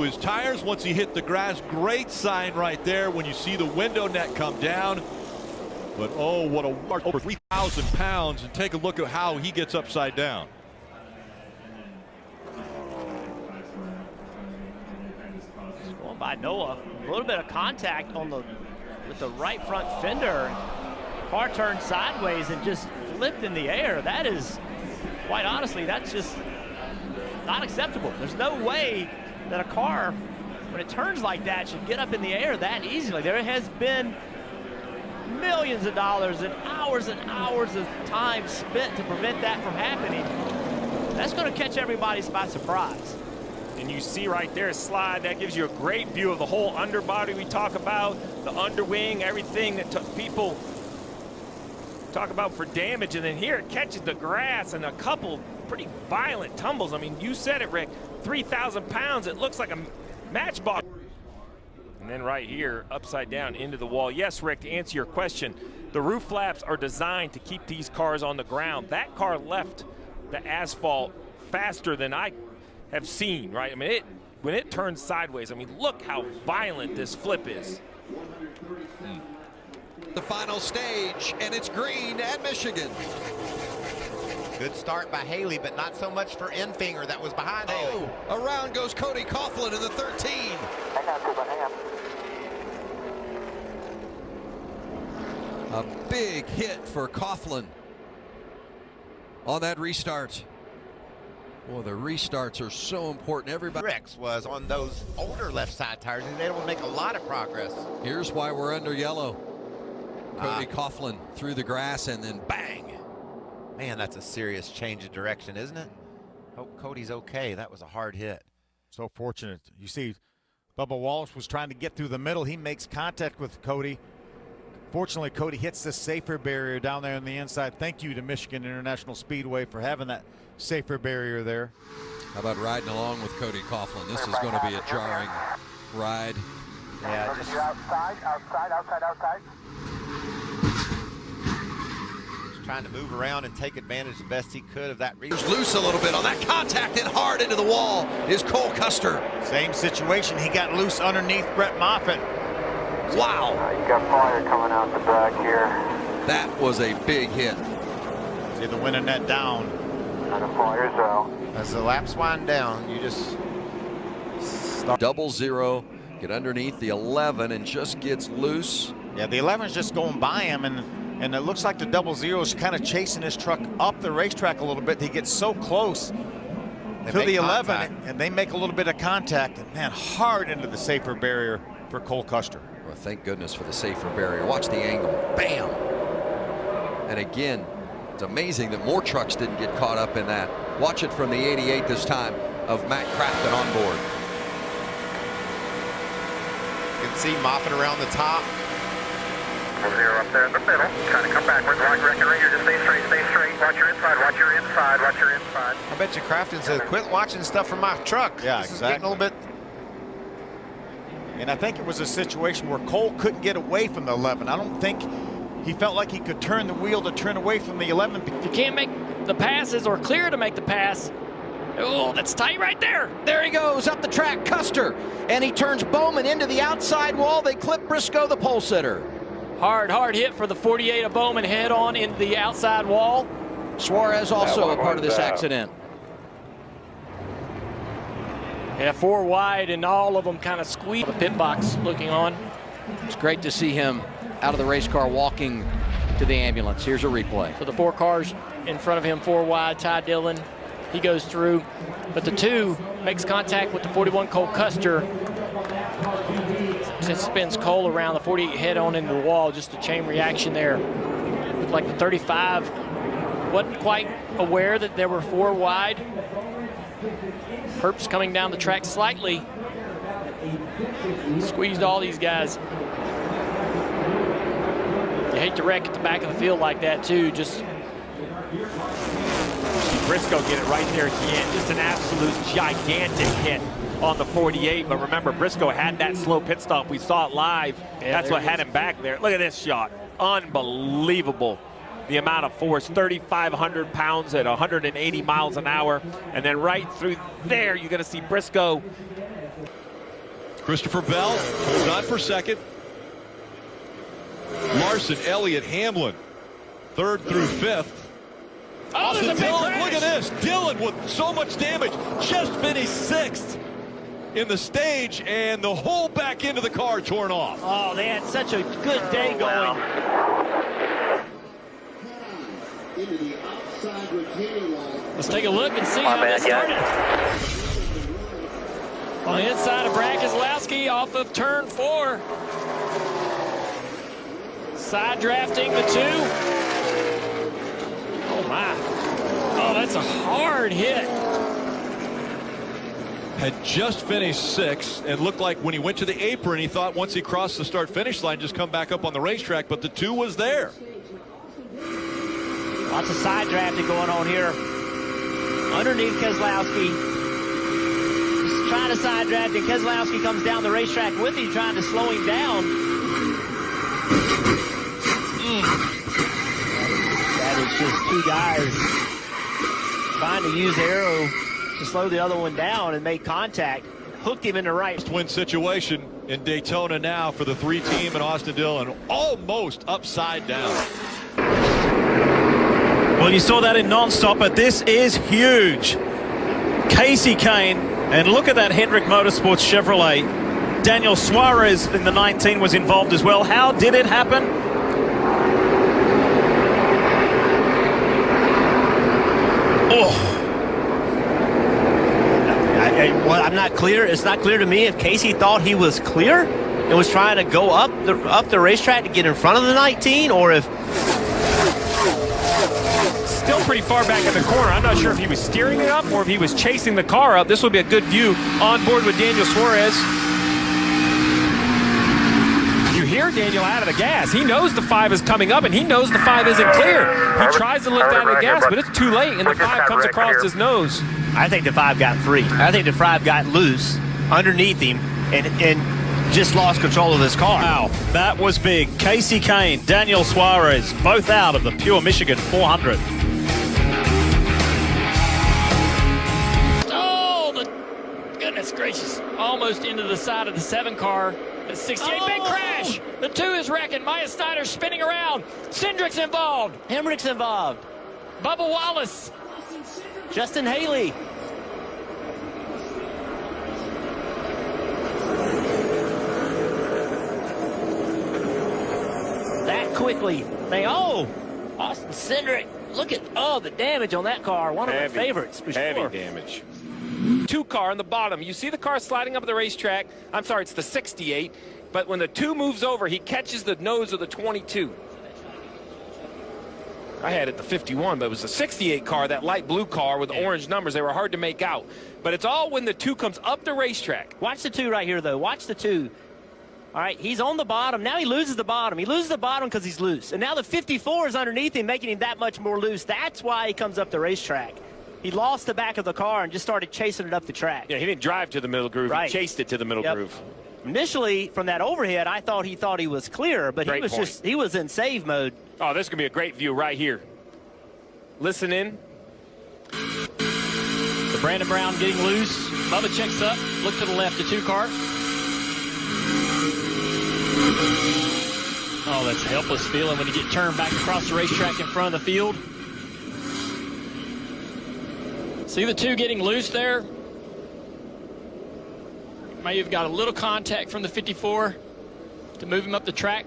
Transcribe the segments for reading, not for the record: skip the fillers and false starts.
His tires once he hit the grass. Great sign right there when you see the window net come down. But oh, what a over 3,000 pounds, and take a look at how he gets upside down. Going by Noah, a little bit of contact on with the right front fender. Car turned sideways and just flipped in the air. That is, quite honestly, that's just not acceptable. There's no way that a car, when it turns like that, should get up in the air that easily. There has been millions of dollars and hours of time spent to prevent that from happening. That's going to catch everybody by surprise. And you see right there, slide, that gives you a great view of the whole underbody we talk about, the underwing, everything that people talk about for damage. And then here it catches the grass and a couple pretty violent tumbles. I mean, you said it, Rick, 3,000 pounds. It looks like a matchbox. And then right here, upside down into the wall. Yes, Rick, to answer your question, the roof flaps are designed to keep these cars on the ground. That car left the asphalt faster than I have seen, right? I mean, when it turns sideways, I mean, look how violent this flip is. The final stage, and it's green at Michigan. Good start by Haley, but not so much for Enfinger. That was behind Haley. Around goes Cody Coughlin in the 13. A big hit for Coughlin on that restart. Well, the restarts are so important. Everybody. Rex was on those older left side tires. He was able to make a lot of progress. Here's why we're under yellow. Cody Coughlin through the grass and then bang. Man, that's a serious change of direction, isn't it? Hope Cody's okay. That was a hard hit. So fortunate. You see, Bubba Wallace was trying to get through the middle. He makes contact with Cody. Fortunately, Cody hits the safer barrier down there on the inside. Thank you to Michigan International Speedway for having that safer barrier there. How about riding along with Cody Coughlin? This is going to be a jarring ride. Yeah, just outside. trying to move around and take advantage the best he could of that. He's loose a little bit on that contact and hard into the wall is Cole Custer. Same situation. He got loose underneath Brett Moffitt. Wow. You got fire coming out the back here. That was a big hit. See the winner net down. And the fire's out. As the laps wind down, you just start. 00, get underneath the 11 and just gets loose. Yeah, the 11's just going by him, and it looks like the 00 is kind of chasing his truck up the racetrack a little bit. He gets so close to the 11, and they make a little bit of contact, and man, hard into the safer barrier for Cole Custer. Well, thank goodness for the safer barrier. Watch the angle. Bam! And again, it's amazing that more trucks didn't get caught up in that. Watch it from the 88 this time of Matt Crafton on board. You can see Moffitt around the top. Over there, up there in the middle. Trying to come backwards. Right, Rick and Ringer, just stay straight, stay straight. Watch your inside, watch your inside, watch your inside. I bet you Crafton said, quit watching stuff from my truck. Yeah, this exactly. is getting a little bit. And I think it was a situation where Cole couldn't get away from the 11. I don't think he felt like he could turn the wheel to turn away from the 11. If you can't make the passes or clear to make the pass, oh, that's tight right there. There he goes up the track, Custer, and he turns Bowman into the outside wall. They clip Briscoe, the pole sitter. Hard hit for the 48 of Bowman, head on into the outside wall. Suarez also a part of this accident. Yeah, 4 wide, and all of them kind of squeeze. The pit box looking on. It's great to see him out of the race car walking to the ambulance. Here's a replay. So the 4 cars in front of him, 4 wide, Ty Dillon, he goes through. But the 2 makes contact with the 41 Cole Custer. It spins Cole around, the 48 head on into the wall, just a chain reaction there. Looked like the 35 wasn't quite aware that there were 4 wide. Herbst coming down the track slightly. Squeezed all these guys. You hate to wreck at the back of the field like that too. Just Briscoe get it right there at the end. Just an absolute gigantic hit on the 48. But remember, Briscoe had that slow pit stop. We saw it live. Yeah, that's what had him back there. Look at this shot. Unbelievable. The amount of force, 3,500 pounds at 180 miles an hour. And then right through there, you're going to see Briscoe. Christopher Bell holds on for second. Larson, Elliott, Hamlin, third through fifth. Oh, there's a big Dillon, crash. look at this. Dillon with so much damage, just finished sixth in the stage, and the whole back end of the car torn off. Oh, they had such a good day going. Let's take a look and see how this started. On the inside of Brad Keselowski off of turn 4. Side drafting the 2. Oh my. Oh, that's a hard hit. Had just finished sixth and looked like when he went to the apron, he thought once he crossed the start-finish line, just come back up on the racetrack, but the 2 was there. Lots of side drafting going on here. Underneath Keselowski. Just trying to side draft, and Keselowski comes down the racetrack with him, trying to slow him down. That is just 2 guys trying to use aero to slow the other one down and make contact. Hooked him in the right. Win situation in Daytona now for the 3 team in Austin Dillon, almost upside down. Well, you saw that in non-stop, but this is huge. Casey Kane, and look at that Hendrick Motorsports Chevrolet. Daniel Suarez in the 19 was involved as well. How did it happen? Oh. Well, I'm not clear. It's not clear to me if Casey thought he was clear and was trying to go up the racetrack to get in front of the 19, or if Still pretty far back in the corner. I'm not sure if he was steering it up or if he was chasing the car up. This would be a good view on board with Daniel Suarez. You hear Daniel out of the gas. He knows the 5 is coming up, and he knows the 5 isn't clear. He tries to lift out of the gas, but it's too late, and the 5 comes across his nose. I think the 5 got free. I think the 5 got loose underneath him and just lost control of his car. Wow, that was big. Casey Kane, Daniel Suarez, both out of the Pure Michigan 400. Oh, goodness gracious. Almost into the side of the 7 car. The 68, big crash. The 2 is wrecking. Maya Snyder's spinning around. Cindric's involved. Hemrick's involved. Bubba Wallace. Justin Haley. That quickly. Oh, Austin Cindric. Look at the damage on that car. One of my favorites for Heavy sure. damage. 2 car on the bottom. You see the car sliding up the racetrack. I'm sorry, it's the 68. But when the 2 moves over, he catches the nose of the 22. I had it the 51, but it was the 68 car, that light blue car with the orange numbers. They were hard to make out. But it's all when the 2 comes up the racetrack. Watch the 2 right here, though. Watch the 2. All right, he's on the bottom. Now he loses the bottom. He loses the bottom because he's loose. And now the 54 is underneath him, making him that much more loose. That's why he comes up the racetrack. He lost the back of the car and just started chasing it up the track. Yeah, he didn't drive to the middle groove. Right. He chased it to the middle groove. Initially, from that overhead, I thought he was clear, but he was in save mode. Oh, this is going to be a great view right here. Listen in. The Brandon Brown getting loose. Bubba checks up. Look to the left, the 2 car. Oh, that's a helpless feeling when you get turned back across the racetrack in front of the field. See the 2 getting loose there? May have got a little contact from the 54 to move him up the track.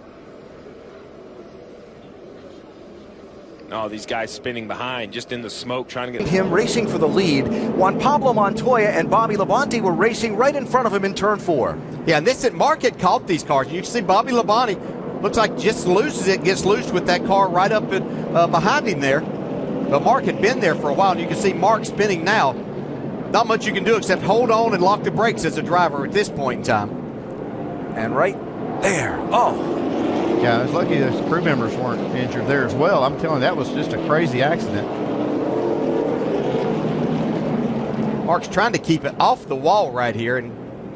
Oh, these guys spinning behind, just in the smoke, trying to get him racing for the lead. Juan Pablo Montoya and Bobby Labonte were racing right in front of him in turn 4. Yeah, and this at Mark had caught these cars. You can see Bobby Labonte looks like just loses it, gets loose with that car right up behind him there. But Mark had been there for a while, and you can see Mark spinning now. Not much you can do except hold on and lock the brakes as a driver at this point in time. And right there. Oh. Yeah, I was lucky those crew members weren't injured there as well. I'm telling you, that was just a crazy accident. Mark's trying to keep it off the wall right here and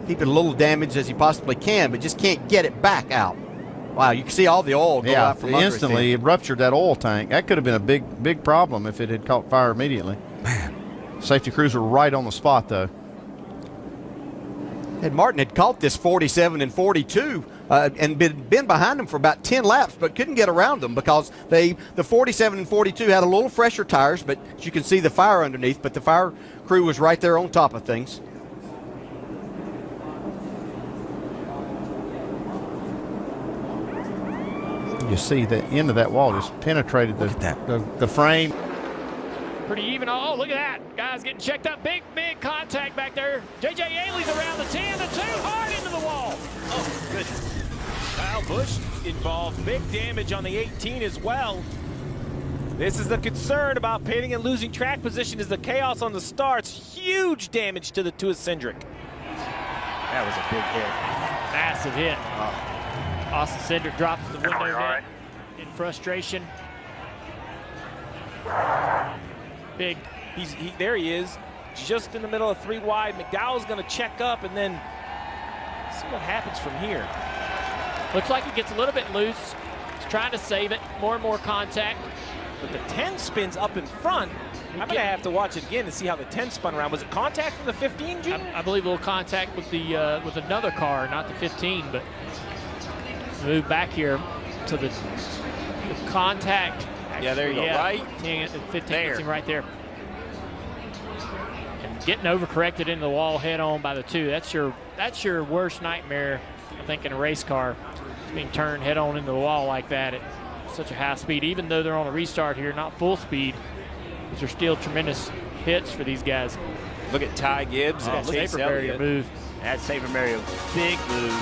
keep it a little damaged as he possibly can, but just can't get it back out. Wow, you can see all the oil go out from under instantly it ruptured that oil tank. That could have been a big problem if it had caught fire immediately. Man. Safety crews were right on the spot, though. And Martin had caught this 47 and 42 and been behind them for about 10 laps, but couldn't get around them because the 47 and 42 had a little fresher tires, but as you can see the fire underneath, but the fire crew was right there on top of things. You see the end of that wall just penetrated the frame. Pretty even. Oh, look at that. Guys getting checked up. Big contact back there. J.J. Ailey's around the 10, the 2, hard into the wall. Oh, goodness. Kyle Busch involved. Big damage on the 18 as well. This is the concern about pitting and losing track position is the chaos on the starts. Huge damage to the 2 of Cindric. That was a big hit. Massive hit. Austin Cindric drops the window net in frustration. Big. There he is, just in the middle of 3 wide. McDowell's going to check up and then see what happens from here. Looks like he gets a little bit loose. He's trying to save it. More and more contact. But the 10 spins up in front. I'm going to have to watch it again to see how the 10 spun around. Was it contact from the 15, Junior? I believe a little contact with the with another car, not the 15, but move back here to the contact. Yeah, there you go. Right. 10, 15 right there. And getting overcorrected into the wall head on by the 2. That's your worst nightmare, I think, in a race car. Being turned head on into the wall like that at such a high speed. Even though they're on a restart here, not full speed, these are still tremendous hits for these guys. Look at Ty Gibbs and safer barrier move. That safer barrier, big move.